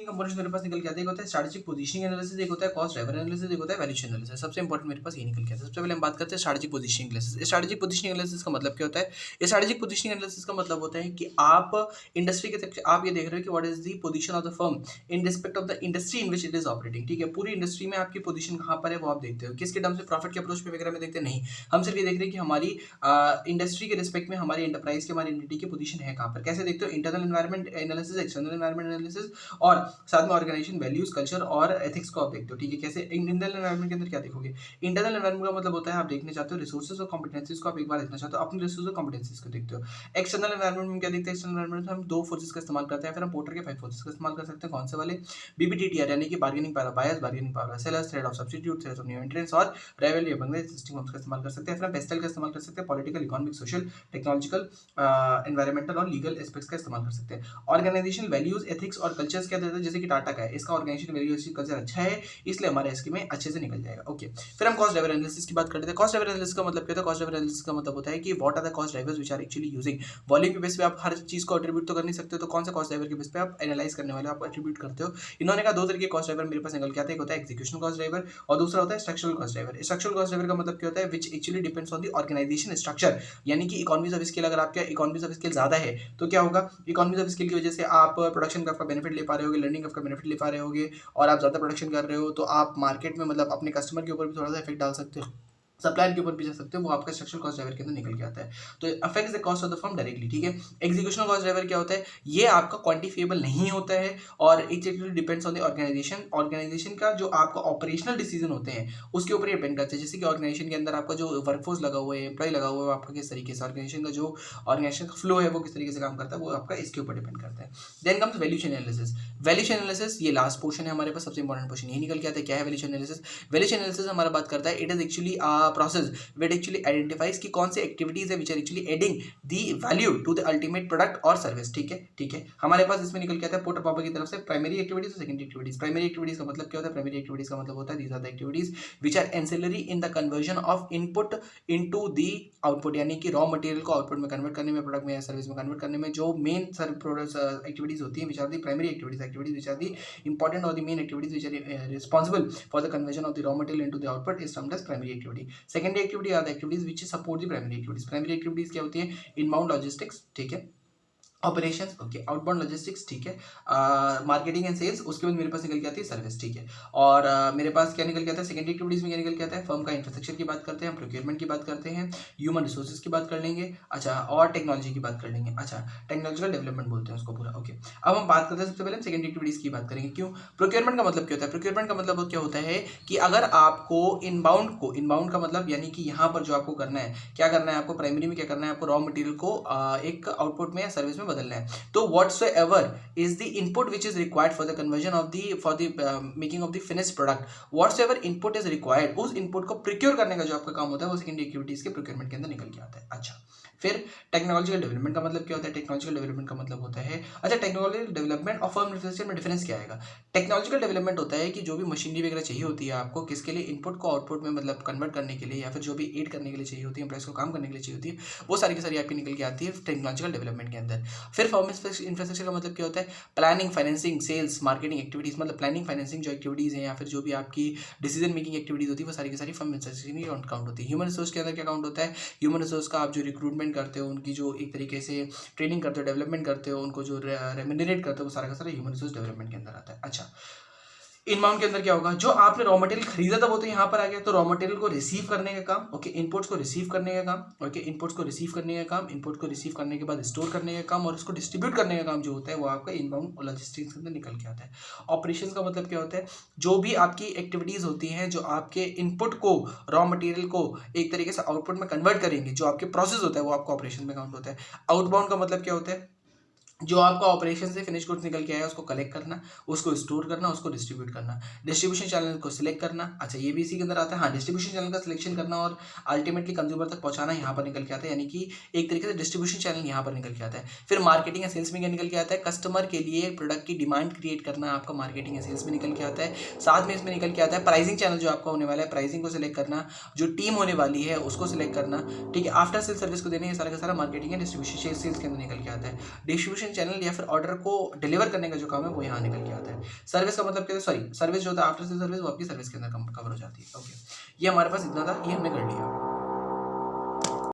तीन कंपोनेंट्स मेरे पास निकल के आते हैं। एक होता है स्ट्रैटेजिक पोजीशनिंग एनालिसिस, एक होता है कॉस्ट ड्राइवर एनालिसिस, एक होता है वैल्यूएशन एनालिसिस। सबसे इंपॉर्टेंट मेरे पास ये निकल के आता है। सबसे पहले हम बात करते हैं strategic positioning analysis. Strategic positioning analysis का मतलब क्या होता है? स्ट्रैटेजिक पोजीशनिंग एनालिसिस का मतलब होता है कि आप इंडस्ट्री के आप ये देख रहे हो कि what is the position of the firm in respect of the industry in which it is operating. ठीक है, पूरी इंडस्ट्री में आपकी पोजीशन कहाँ पर है वो आप देखते हो। किसके टर्म से? प्रॉफिट के अप्रोच पे वगैरह में देखते हैं? नहीं, हम सिर्फ ये देख रहे हैं कि हमारी इंडस्ट्री के रिस्पेक्ट में हमारी एंटरप्राइज की, हमारी एंटिटी की पोजीशन है कहाँ पर। कैसे देखते हो? Internal environment analysis, external environment analysis और साथ में ऑर्गेनाइजेशन वैल्यूज, कल्चर और एथिक्स को आप देखते हो। ठीक है, कैसे? इंटरनल एनवायरनमेंट के अंदर क्या देखोगे? इंटरनल एनवायरनमेंट का मतलब होता है आप देखने चाहते हो रिसोर्सेज और कॉम्पिटेंसीज को, आप एक बार देखना चाहते हो, अपने रिसोर्स और कॉम्पिटेंसीज को देखते हो। एक्सटर्नल एनवायरनमेंट में क्या देखते हैं? एक्सटर्नल एनवायरनमेंट में हम दो फोर्सेज का इस्तेमाल करते हैं, फिर हम पोर्टर के 5 फोर्सेज का इस्तेमाल कर सकते हैं। कौन से वाले? बीबीटीटीआर यानी कि bargaining power, buyers, bargaining power, sellers, threat of substitute, threat of new entrants और rivalry among the existing firms का इस्तेमाल कर सकते हैं। फिर हम पेस्टल का इस्तेमाल कर सकते हैं, political, economic, social, technological, environmental और लीगल एस्पेक्ट्स का इस्तेमाल कर सकते हैं। ऑर्गेनाइजेशन वैल्यूज, एथिक्स और कल्चर्स क्या देता है? जैसे कि टाटा का है, इसका ऑर्गेनाइजेशन वैल्यूज कल्चर अच्छा है, इसलिए हमारे इसके में अच्छे से निकल जाएगा। ओके, फिर हम कॉस्ट ड्राइवर एनालिसिस की बात करते हैं। कॉस्ट ड्राइवर एनालिसिस का मतलब क्या होता है? कॉस्ट ड्राइवर एनालिसिस का मतलब होता है कि what are the cost drivers which are actually using. Volume के बेस पे आप हर चीज को एट्रीब्यूट तो कर नहीं सकते, तो कौन सा कॉस्ट ड्राइवर के बेस पे आप एनालाइज करने वाले आप एट्रीब्यूट करते हो। इन्होंने कहा दो तरीके के कॉस्ट ड्राइवर मेरे पास निकल के आते हैं। एक होता है एग्जीक्यूशन कॉस्ट ड्राइवर और दूसरा होता है structural cost driver. Structural cost driver का मतलब क्या होता है? Which actually depends on the organisation structure, यानी कि इकोनॉमीज ऑफ स्केल। अगर आपका इकोनॉमीज ऑफ स्केल ज्यादा है तो क्या होगा? इकोनॉमीज ऑफ स्केल की वजह से आप प्रोडक्शन का बेनिफिट ले पा रहे होगे, लर्निंग का बेनिफिट ले पा रहे होगे और आप ज्यादा प्रोडक्शन कर रहे हो, तो आप मार्केट में मतलब अपने कस्टमर के ऊपर भी थोड़ा सा इफेक्ट डाल सकते हो, सप्लायर के ऊपर भी जा सकते हो, वो आपका स्ट्रक्चरल कॉस्ट ड्राइवर के अंदर निकल के आता है। तो affects the cost of the firm directly. ठीक है, एग्जीक्यूशनल कॉस्ट ड्राइवर क्या होता है? ये आपका क्वांटिफिएबल नहीं होता है और it actually depends on the organisation. Organisation का जो आपका ऑपरेशनल डिसीजन होते हैं उसके ऊपर डिपेंड करते हैं। जैसे कि ऑर्गेनाइजेशन के अंदर आपका जो वर्कफोर्स लगा हुआ है, एम्प्लॉय लगा हुआ है, आपका किस तरीके से ऑर्गेनाइजेशन का जो ऑर्गेनाइजेशन का फ्लो है वो किस तरीके से काम करता है, वो आपका इसके ऊपर डिपेंड करता है। Then comes valuation analysis. Valuation analysis ये लास्ट पोर्शन है हमारे पास, सबसे इंपॉर्टेंट पोर्शन यही निकल के आता है। क्या है वैल्यूएशन एनालिसिस? वैल्यूएशन एनालिसिस हमारा बात करता है, it is actually process actually identifies कि कौन से एक्टिविटीज है which are actually adding the value to the ultimate product और सर्विस। ठीक है, ठीक है, हमारे पास इसमें निकल के आता है पोर्टर पापा की तरफ से प्राइमरी एक्टिविटीज और सेकेंडरी एक्टिविटीज। प्राइमरी एक्टिविटीज का मतलब क्या होता है? प्राइमरी एक्टिविटीज का मतलब होता है these are the activities which are ancillary in the conversion of input into the output, यानी कि रॉ मटेरियल को आउटपुट में कन्वर्ट करने में, प्रोडक्ट में या सर्विस में कन्वर्ट करने में जो मेन एक्टिविटीज होती है which are the primary activities which are the important और the main activities which are responsible for the conversion of the raw material into the output is termed as primary activity. Secondary activity are the activities which support the primary activities. Primary activities क्या होती है? Inbound logistics, ठीक है, operations, okay, outbound logistics, ठीक है, marketing and sales, उसके बाद मेरे पास निकल के आती है सर्विस। ठीक है, और मेरे पास क्या निकल के आता है? सेकेंडरी एक्टिविटीज में क्या निकल के आता है? फर्म का इंफ्रास्ट्रक्चर की बात करते हैं, प्रोक्योरमेंट की बात करते हैं, ह्यूमन रिसोर्सेज की बात कर लेंगे, अच्छा, और टेक्नोलॉजी की बात कर लेंगे, अच्छा, टेक्नोलॉजिकल डेवलपमेंट बोलते हैं उसको पूरा। ओके, अब हम बात करते हैं सबसे पहले हम सेकेंडरी एक्टिविटीज की बात करेंगे। क्यों? प्रोक्योरमेंट का मतलब क्या होता है? प्रोक्योरमेंट का मतलब क्या होता है कि अगर आपको इनबाउंड का मतलब यानी कि यहाँ पर जो आपको करना है, क्या करना है आपको? प्राइमरी में क्या करना है आपको? रॉ मटेरियल को एक आउटपुट में या सर्विस में बदलना है। तो whatsoever is the input which is required for the conversion of the making of the finished product, whatsoever input is required, उस input को procure करने का जो आपका काम होता है वो सेकेंडरी एक्टिविटीज के प्रोक्योरमेंट के अंदर निकल के आता है। अच्छा, फिर टेक्नोलॉजिकल डेवलपमेंट का मतलब क्या होता है? टेक्नोलॉजिकल डेवलपमेंट का मतलब होता है, अच्छा, टेक्नोलॉजिकल डेवलपमेंट और फर्म इंफ्रास्ट्रक्चर में डिफरेंस क्या आएगा? टेक्नोलॉजिकल डेवलपमेंट होता है कि जो भी मशीनरी वगैरह चाहिए होती है आपको, किसके लिए? इनपुट को आउटपुट में मतलब कन्वर्ट करने के लिए या फिर जो भी एड करने के लिए चाहिए होती है, एम्प्लॉइज को काम करने के लिए चाहिए होती है, वो सारी की सारी आपकी निकल के आती है टेक्नोलॉजिकल डेवलपमेंट के अंदर। फिर फर्म इंफ्रास्ट्रक्चर का मतलब क्या होता है? Planning, financing, sales, marketing activities, मतलब प्लानिंग फाइनेंसिंग जो एक्टिविटीज हैं या फिर जो भी आपकी डिसीजन मेकिंग एक्टिविटीज होती है वो सारी की सारी फर्म इंफ्रास्ट्रक्चर की काउंट होती है। ह्यूमन रिसोर्स के अंदर क्या काउंट होता है? ह्यूमन रिसोर्स का आप जो रिक्रूटमेंट करते हो, उनकी जो एक तरीके से ट्रेनिंग करते हो, डेवलपमेंट करते हो, उनको जो रेम्यूनरेट करते हो, वो सारा का सारा ह्यूमन रिसोर्स डेवलपमेंट के अंदर आता है। अच्छा, इनबाउंड के अंदर क्या होगा? जो आपने रॉ मटेरियल खरीदा था वो तो यहाँ पर आ गया, तो रॉ मटेरियल को रिसीव करने का काम, ओके, इनपुट्स को रिसीव करने का काम, ओके, इनपुट्स को रिसीव करने का काम, इनपुट को रिसीव करने के बाद स्टोर करने का काम और उसको डिस्ट्रीब्यूट करने का काम जो होता है वो आपका इनबाउंड लॉजिस्टिक्स के अंदर निकल के आता है। ऑपरेशंस का मतलब क्या होता है? जो भी आपकी एक्टिविटीज होती हैं जो आपके इनपुट को, रॉ मटेरियल को एक तरीके से आउटपुट में कन्वर्ट करेंगे, जो आपके प्रोसेस होता है वो आपका ऑपरेशन में काउंट होता है। आउटबाउंड का मतलब क्या होता है? जो आपका ऑपरेशन से फिनिश गुड्स निकल के आया उसको कलेक्ट करना, उसको स्टोर करना, उसको डिस्ट्रीब्यूट करना, डिस्ट्रीब्यूशन चैनल को सिलेक्ट करना, अच्छा, ये भी इसी के अंदर आता है। हाँ, डिस्ट्रीब्यूशन चैनल का सिलेक्शन करना और अल्टीमेटली कंज्यूमर तक पहुंचाना यहाँ पर निकल के आता है, यानी कि एक तरीके से डिस्ट्रीब्यूशन चैनल यहाँ पर निकल के आता है। फिर मार्केटिंग या सेल्स में क्या निकल के आता है? कस्टमर के लिए प्रोडक्ट की डिमांड क्रिएट करना आपका मार्केटिंग या सेल्स में निकल के आता है। साथ में इसमें निकल के आता है प्राइसिंग चैनल जो आपका होने वाला है, प्राइसिंग को सिलेक्ट करना, जो टीम होने वाली है उसको सिलेक्ट करना, ठीक है, आफ्टर सेल सर्विस को देने, ये सारा का सारा मार्केटिंग या डिस्ट्रीब्यूशन सेल्स के अंदर निकल के आता है। डिस्ट्रीब्यूशन डिस्ट्रीब्यूशन चैनल या फिर ऑर्डर को डिलीवर करने का जो काम है वो यहाँ निकल के आता है। सर्विस का मतलब क्या है, सॉरी सर्विस जो होता है आफ्टर से सर्विस, वो आपकी सर्विस के अंदर कवर हो जाती है। ओके, ये हमारे पास इतना था, ये हमने कर लिया।